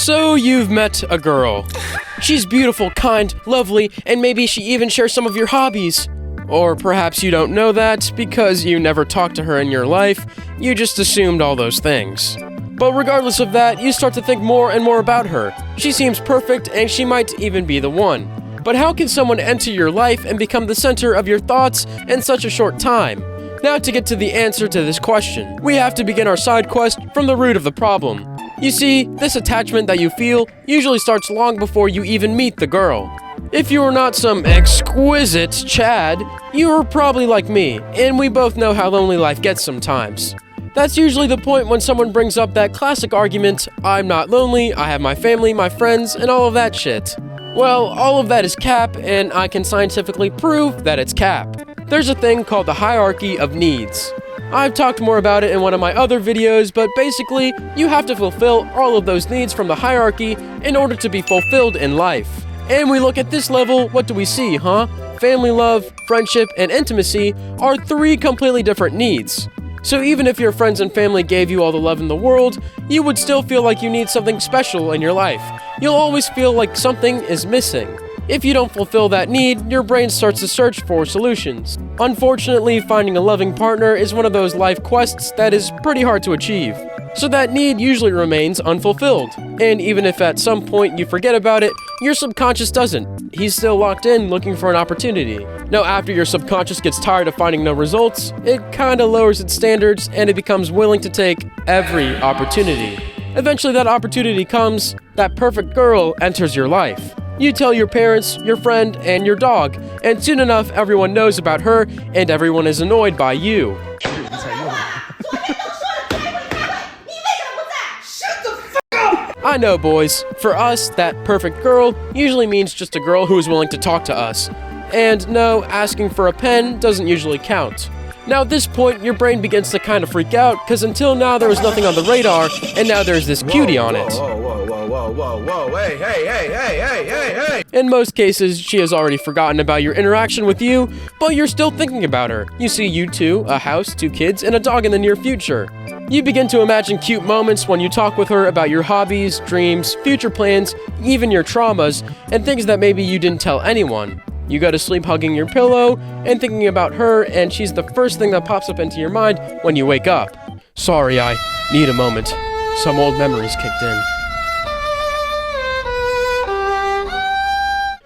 So you've met a girl. She's beautiful, kind, lovely, and maybe she even shares some of your hobbies. Or perhaps you don't know that because you never talked to her in your life, you just assumed all those things. But regardless of that, you start to think more and more about her. She seems perfect and she might even be the one. But how can someone enter your life and become the center of your thoughts in such a short time? Now to get to the answer to this question, we have to begin our side quest from the root of the problem. You see, this attachment that you feel usually starts long before you even meet the girl. If you are not some exquisite Chad, you are probably like me, and we both know how lonely life gets sometimes. That's usually the point when someone brings up that classic argument, I'm not lonely, I have my family, my friends, and all of that shit. Well, all of that is cap, and I can scientifically prove that it's cap. There's a thing called the hierarchy of needs. I've talked more about it in one of my other videos, but basically, you have to fulfill all of those needs from the hierarchy in order to be fulfilled in life. And we look at this level, what do we see, huh? Family love, friendship, and intimacy are 3 completely different needs. So even if your friends and family gave you all the love in the world, you would still feel like you need something special in your life. You'll always feel like something is missing. If you don't fulfill that need, your brain starts to search for solutions. Unfortunately, finding a loving partner is one of those life quests that is pretty hard to achieve. So that need usually remains unfulfilled. And even if at some point you forget about it, your subconscious doesn't. He's still locked in looking for an opportunity. Now after your subconscious gets tired of finding no results, it kinda lowers its standards and it becomes willing to take every opportunity. Eventually that opportunity comes, that perfect girl enters your life. You tell your parents, your friend, and your dog, and soon enough everyone knows about her and everyone is annoyed by you. I know, boys. For us, that perfect girl usually means just a girl who is willing to talk to us. And no, asking for a pen doesn't usually count. Now at this point, your brain begins to kind of freak out, because until now there was nothing on the radar, and now there's this cutie on it. Whoa, hey. In most cases, she has already forgotten about your interaction with you, but you're still thinking about her. You see you two, a house, 2 kids, and a dog in the near future. You begin to imagine cute moments when you talk with her about your hobbies, dreams, future plans, even your traumas, and things that maybe you didn't tell anyone. You go to sleep hugging your pillow and thinking about her, and she's the first thing that pops up into your mind when you wake up. Sorry, I need a moment. Some old memories kicked in.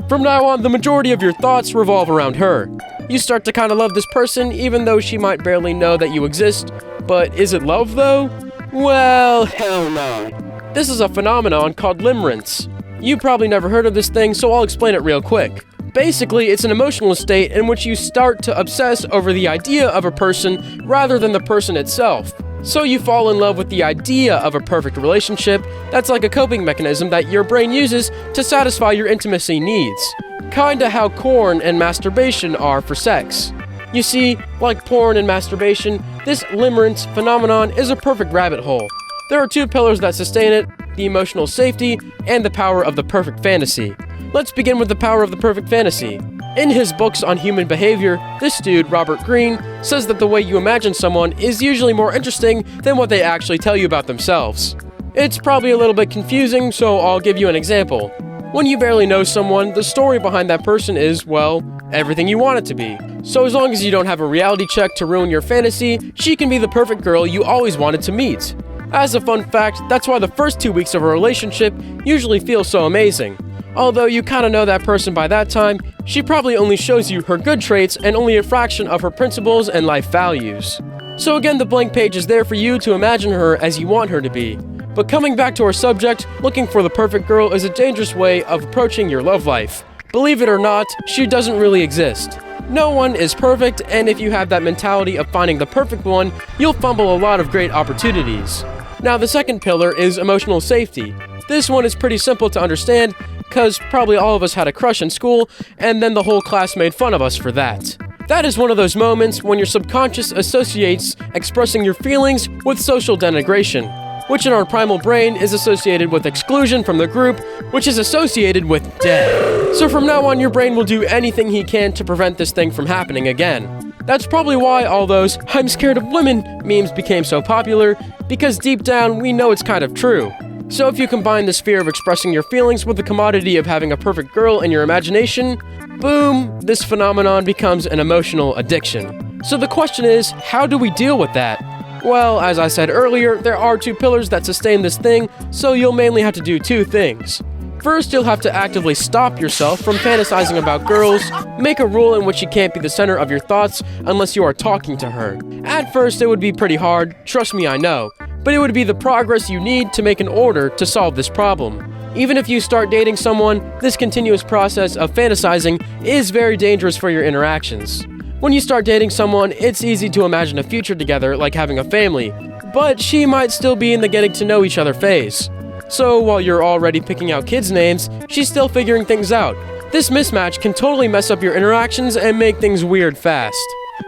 From now on, the majority of your thoughts revolve around her. You start to kind of love this person, even though she might barely know that you exist. But is it love, though? Well, hell no. This is a phenomenon called limerence. You probably never heard of this thing, so I'll explain it real quick. Basically, it's an emotional state in which you start to obsess over the idea of a person rather than the person itself. So you fall in love with the idea of a perfect relationship that's like a coping mechanism that your brain uses to satisfy your intimacy needs. Kinda how porn and masturbation are for sex. You see, like porn and masturbation, this limerence phenomenon is a perfect rabbit hole. There are 2 pillars that sustain it, the emotional safety and the power of the perfect fantasy. Let's begin with the power of the perfect fantasy. In his books on human behavior, this dude, Robert Greene, says that the way you imagine someone is usually more interesting than what they actually tell you about themselves. It's probably a little bit confusing, so I'll give you an example. When you barely know someone, the story behind that person is, well, everything you want it to be. So as long as you don't have a reality check to ruin your fantasy, she can be the perfect girl you always wanted to meet. As a fun fact, that's why the first 2 weeks of a relationship usually feel so amazing. Although you kinda know that person by that time, she probably only shows you her good traits and only a fraction of her principles and life values. So again, the blank page is there for you to imagine her as you want her to be. But coming back to our subject, looking for the perfect girl is a dangerous way of approaching your love life. Believe it or not, she doesn't really exist. No one is perfect, and if you have that mentality of finding the perfect one, you'll fumble a lot of great opportunities. Now the second pillar is emotional safety. This one is pretty simple to understand, because probably all of us had a crush in school, and then the whole class made fun of us for that. That is one of those moments when your subconscious associates expressing your feelings with social denigration, which in our primal brain is associated with exclusion from the group, which is associated with death. So from now on, your brain will do anything he can to prevent this thing from happening again. That's probably why all those "I'm scared of women" memes became so popular, because deep down we know it's kind of true. So if you combine this fear of expressing your feelings with the commodity of having a perfect girl in your imagination, boom, this phenomenon becomes an emotional addiction. So the question is, how do we deal with that? Well, as I said earlier, there are two pillars that sustain this thing, so you'll mainly have to do two things. First, you'll have to actively stop yourself from fantasizing about girls, make a rule in which you can't be the center of your thoughts unless you are talking to her. At first, it would be pretty hard, trust me, I know, but it would be the progress you need to make in order to solve this problem. Even if you start dating someone, this continuous process of fantasizing is very dangerous for your interactions. When you start dating someone, it's easy to imagine a future together like having a family, but she might still be in the getting to know each other phase. So while you're already picking out kids' names, she's still figuring things out. This mismatch can totally mess up your interactions and make things weird fast.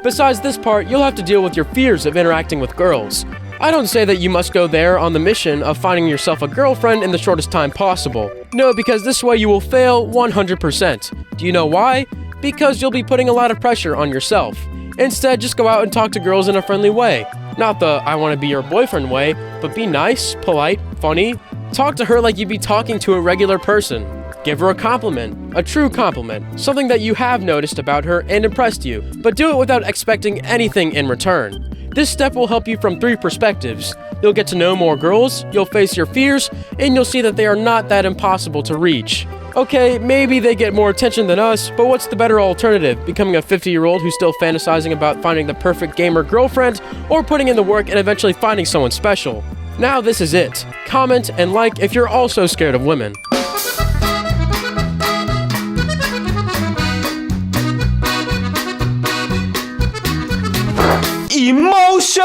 Besides this part, you'll have to deal with your fears of interacting with girls. I don't say that you must go there on the mission of finding yourself a girlfriend in the shortest time possible. No, because this way you will fail 100%. Do you know why? Because you'll be putting a lot of pressure on yourself. Instead, just go out and talk to girls in a friendly way. Not the I want to be your boyfriend way, but be nice, polite, funny. Talk to her like you'd be talking to a regular person. Give her a compliment, a true compliment, something that you have noticed about her and impressed you, but do it without expecting anything in return. This step will help you from three perspectives. You'll get to know more girls, you'll face your fears, and you'll see that they are not that impossible to reach. Okay, maybe they get more attention than us, but what's the better alternative? Becoming a 50-year-old who's still fantasizing about finding the perfect gamer girlfriend, or putting in the work and eventually finding someone special? Now this is it. Comment and like if you're also scared of women. Emotion